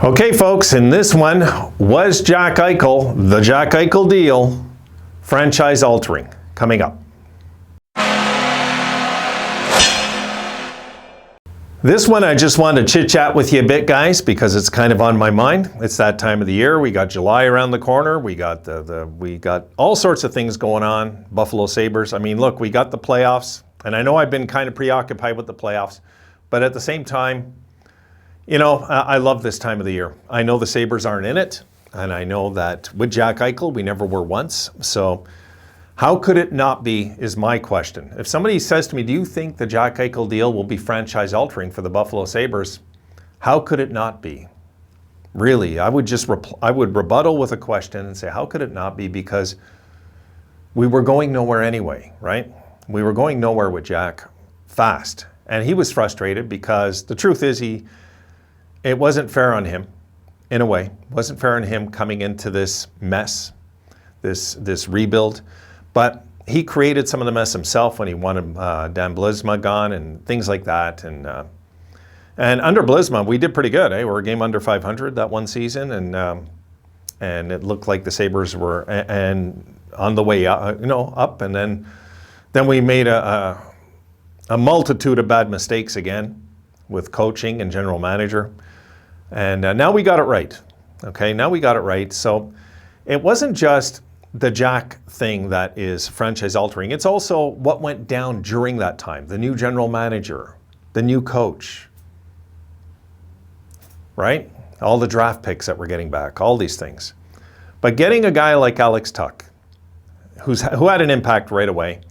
Okay, folks, in this one, was Jack Eichel, the Jack Eichel deal, franchise altering? Coming up. This one I just wanted to chit-chat with you a bit, guys, because it's kind of on my mind. It's that time of the year. We got July around the corner. We got we got all sorts of things going on. Buffalo Sabres. I mean, look, we got the playoffs, and I know I've been kind of preoccupied with the playoffs, but at the same time, you know, I love this time of the year. I know the Sabres aren't in it, and I know that with Jack Eichel, we never were once. So how could it not be is my question. If somebody says to me, do you think the Jack Eichel deal will be franchise altering for the Buffalo Sabres? How could it not be? Really, I would rebuttal with a question and say, how could it not be? Because we were going nowhere anyway, right? We were going nowhere with Jack fast. And he was frustrated because the truth is it wasn't fair on him, in a way. It wasn't fair on him coming into this mess, this rebuild. But he created some of the mess himself when he wanted Dan Blisma gone and things like that. And under Blisma, we did pretty good. We were a game under 500 that one season, and it looked like the Sabres were on the way up. And then we made a multitude of bad mistakes again with coaching and general manager. And now we got it right. Okay, now we got it right. So it wasn't just the Jack thing that is franchise altering. It's also what went down during that time. The new general manager, the new coach, right? All the draft picks that we're getting back, all these things. But getting a guy like Alex Tuch, who had an impact right away,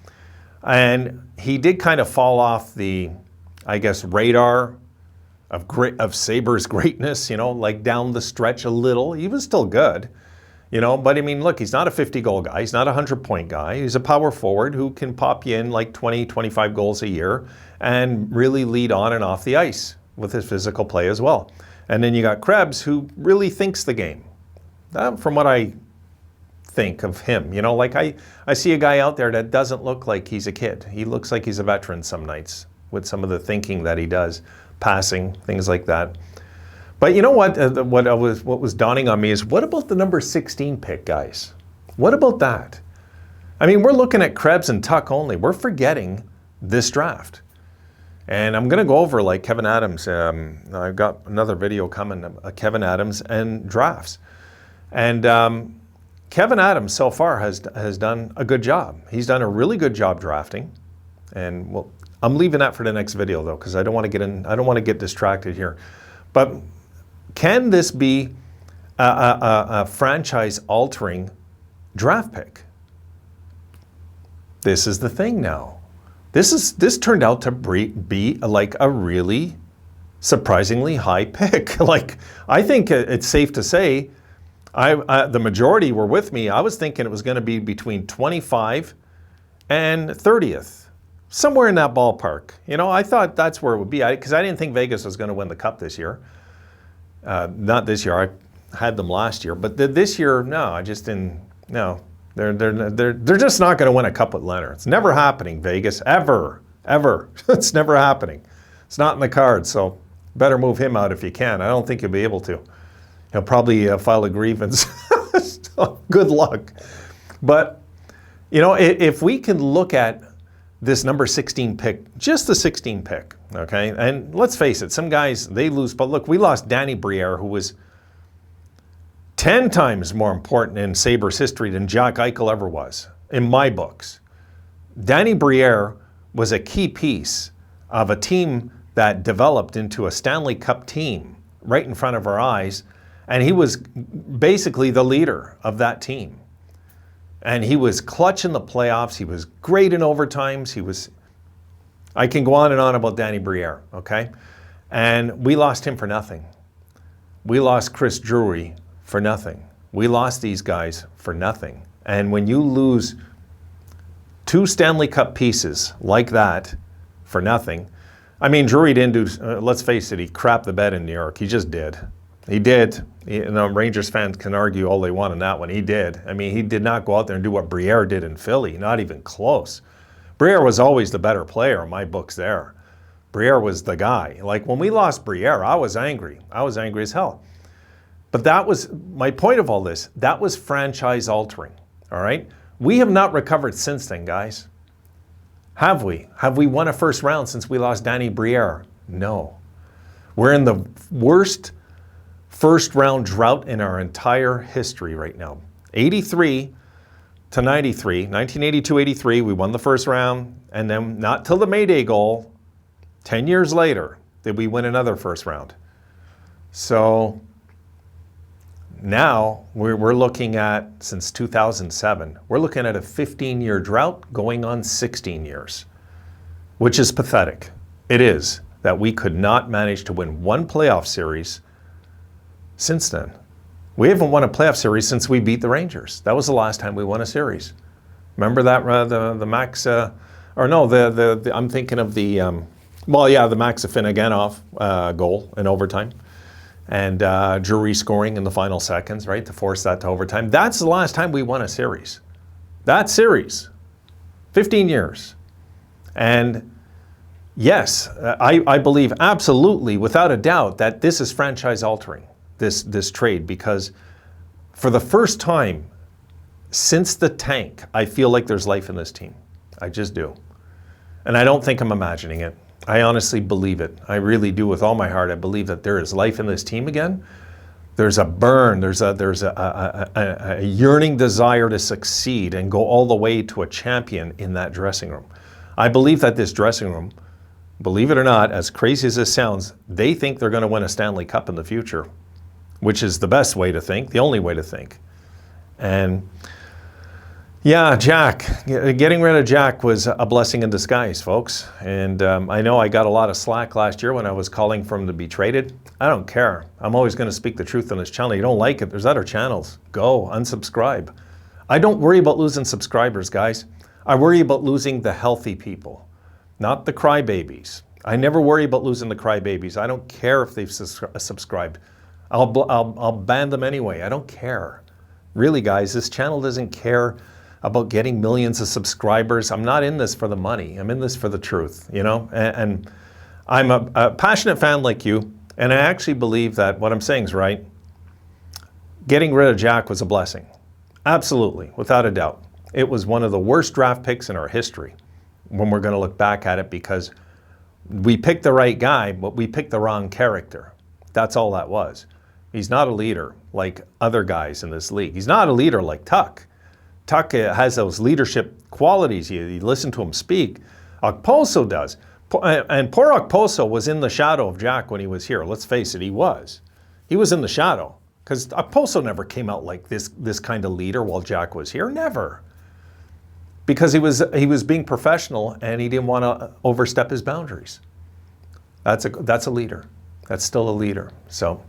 and he did kind of fall off the, I guess, radar of Sabres greatness, like down the stretch a little. He was still good, but I mean, look, he's not a 50-goal guy. He's not a 100-point guy. He's a power forward who can pop you in like 20, 25 goals a year and really lead on and off the ice with his physical play as well. And then you got Krebs, who really thinks the game. From what I think of him, like I see a guy out there that doesn't look like he's a kid. He looks like he's a veteran some nights with some of the thinking that he does. Passing, things like that. But you know what? What was dawning on me is, what about the number 16 pick, guys? What about that? I mean, we're looking at Krebs and Tuch only. We're forgetting this draft. And I'm going to go over like Kevin Adams. I've got another video coming, Kevin Adams and drafts. And Kevin Adams so far has done a good job. He's done a really good job drafting. And well, I'm leaving that for the next video though, because I don't want to get distracted here. But can this be a franchise-altering draft pick? This is the thing now. This turned out to be like a really surprisingly high pick. Like, I think it's safe to say, the majority were with me. I was thinking it was going to be between 25 and 30th. Somewhere in that ballpark. I thought that's where it would be, because I didn't think Vegas was going to win the Cup this year. Not this year. I had them last year, but this year, no, I just didn't. No, they're just not going to win a Cup with Leonard. It's never happening, Vegas, ever. It's never happening. It's not in the cards, so better move him out if you can. I don't think you'll be able to. He'll probably file a grievance. So, good luck. But if we can look at this number 16 pick, just the 16 pick, okay? And let's face it, some guys, they lose. But look, we lost Danny Briere, who was 10 times more important in Sabres history than Jack Eichel ever was, in my books. Danny Briere was a key piece of a team that developed into a Stanley Cup team right in front of our eyes, and he was basically the leader of that team. And he was clutch in the playoffs. He was great in overtimes. I can go on and on about Danny Briere, okay? And we lost him for nothing. We lost Chris Drury for nothing. We lost these guys for nothing. And when you lose two Stanley Cup pieces like that for nothing, I mean, Drury didn't do, let's face it, he crapped the bed in New York. He just did. He did. Rangers fans can argue all they want on that one. He did. I mean, he did not go out there and do what Briere did in Philly. Not even close. Briere was always the better player in my books there. Briere was the guy. Like, when we lost Briere, I was angry. I was angry as hell. But that was my point of all this. That was franchise altering, all right? We have not recovered since then, guys. Have we? Have we won a first round since we lost Danny Briere? No. We're in the worst first round drought in our entire history right now. 83 to 93, 1982-83, we won the first round, and then not till the Mayday goal, 10 years later, did we win another first round. So now we're looking at, since 2007, we're looking at a 15-year drought going on 16 years, which is pathetic. It is, that we could not manage to win one playoff series since then. We haven't won a playoff series since we beat the Rangers. That was the last time we won a series. Remember that, the Max, I'm thinking of the, the Max Afinogenov goal in overtime. And Drury scoring in the final seconds, right, to force that to overtime. That's the last time we won a series. That series, 15 years. And yes, I believe absolutely, without a doubt, that this is franchise altering, this trade, because for the first time since the tank, I feel like there's life in this team. I just do. And I don't think I'm imagining it. I honestly believe it. I really do with all my heart. I believe that there is life in this team again. There's a burn. There's a yearning desire to succeed and go all the way to a champion in that dressing room. I believe that this dressing room, believe it or not, as crazy as this sounds, they think they're going to win a Stanley Cup in the future, which is the best way to think, the only way to think. And yeah, Jack, getting rid of Jack was a blessing in disguise, folks. And I know I got a lot of slack last year when I was calling for him to be traded. I don't care. I'm always going to speak the truth on this channel. You don't like it, there's other channels. Go, unsubscribe. I don't worry about losing subscribers, guys. I worry about losing the healthy people, not the crybabies. I never worry about losing the crybabies. I don't care if they've subscribed. I'll ban them anyway. I don't care. Really, guys, this channel doesn't care about getting millions of subscribers. I'm not in this for the money. I'm in this for the truth, you know? And I'm a passionate fan like you, and I actually believe that what I'm saying is right. Getting rid of Jack was a blessing. Absolutely, without a doubt. It was one of the worst draft picks in our history when we're going to look back at it, because we picked the right guy, but we picked the wrong character. That's all that was. He's not a leader like other guys in this league. He's not a leader like Tuck. Tuck has those leadership qualities. You listen to him speak. Okposo does. And poor Okposo was in the shadow of Jack when he was here. Let's face it, he was. He was in the shadow, because Okposo never came out like this kind of leader while Jack was here. Never. Because he was being professional and he didn't want to overstep his boundaries. That's a leader. That's still a leader. So,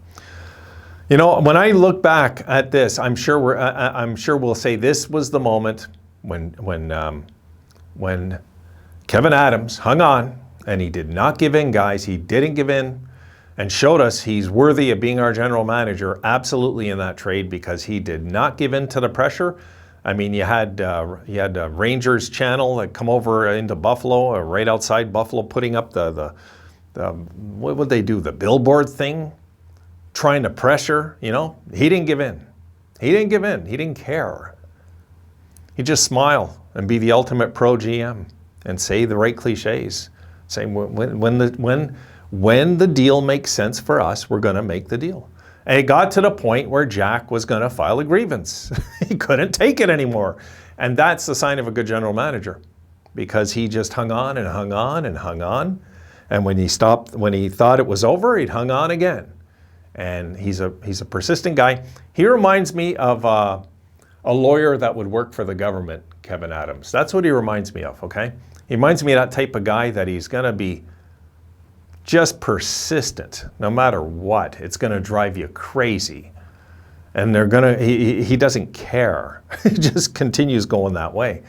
you know, when I look back at this, I'm sure we'll say this was the moment when Kevin Adams hung on, and he did not give in, guys. He didn't give in, and showed us he's worthy of being our general manager absolutely in that trade, because he did not give in to the pressure. I mean, you had Rangers channel that come over into Buffalo, right outside Buffalo, putting up the what would they do? The billboard thing, trying to pressure, you know? He didn't give in. He didn't give in. He didn't care. He'd just smile and be the ultimate pro GM and say the right cliches. Saying when the deal makes sense for us, we're going to make the deal. And it got to the point where Jack was going to file a grievance. He couldn't take it anymore. And that's the sign of a good general manager, because he just hung on and hung on and hung on. And when he thought it was over, he'd hung on again. And he's a persistent guy. He reminds me of a lawyer that would work for the government, Kevin Adams. That's what he reminds me of, okay? He reminds me of that type of guy that he's going to be just persistent no matter what. It's going to drive you crazy. And he doesn't care. He just continues going that way.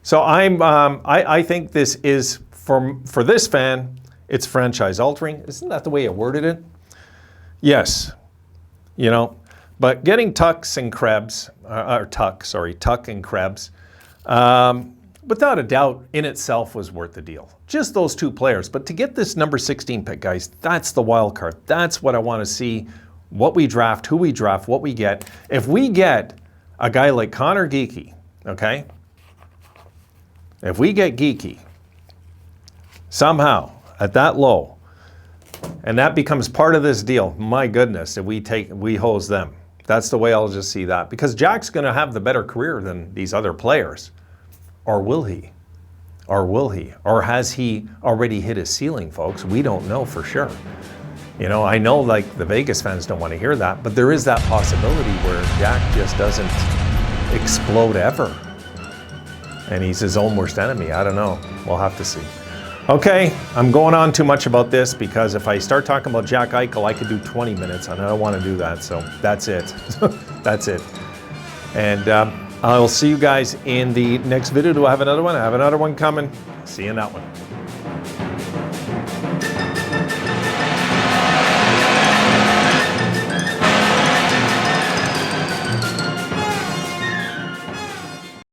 So I think this is, for this fan, it's franchise altering. Isn't that the way I worded it? Yes, you know, but getting Tuck and Krebs, without a doubt, in itself was worth the deal. Just those two players. But to get this number 16 pick, guys, that's the wild card. That's what I want to see what we draft, who we draft, what we get. If we get a guy like Connor Geekie, okay? If we get Geekie somehow at that low, and that becomes part of this deal, my goodness, if we hose them. That's the way I'll just see that. Because Jack's going to have the better career than these other players. Or will he? Or will he? Or has he already hit his ceiling, folks? We don't know for sure. You know, I know like the Vegas fans don't want to hear that, but there is that possibility where Jack just doesn't explode ever. And he's his own worst enemy. I don't know. We'll have to see. Okay, I'm going on too much about this because if I start talking about Jack Eichel, I could do 20 minutes, and I don't want to do that, so that's it. That's it. And I'll see you guys in the next video. Do I have another one? I have another one coming. See you in that one.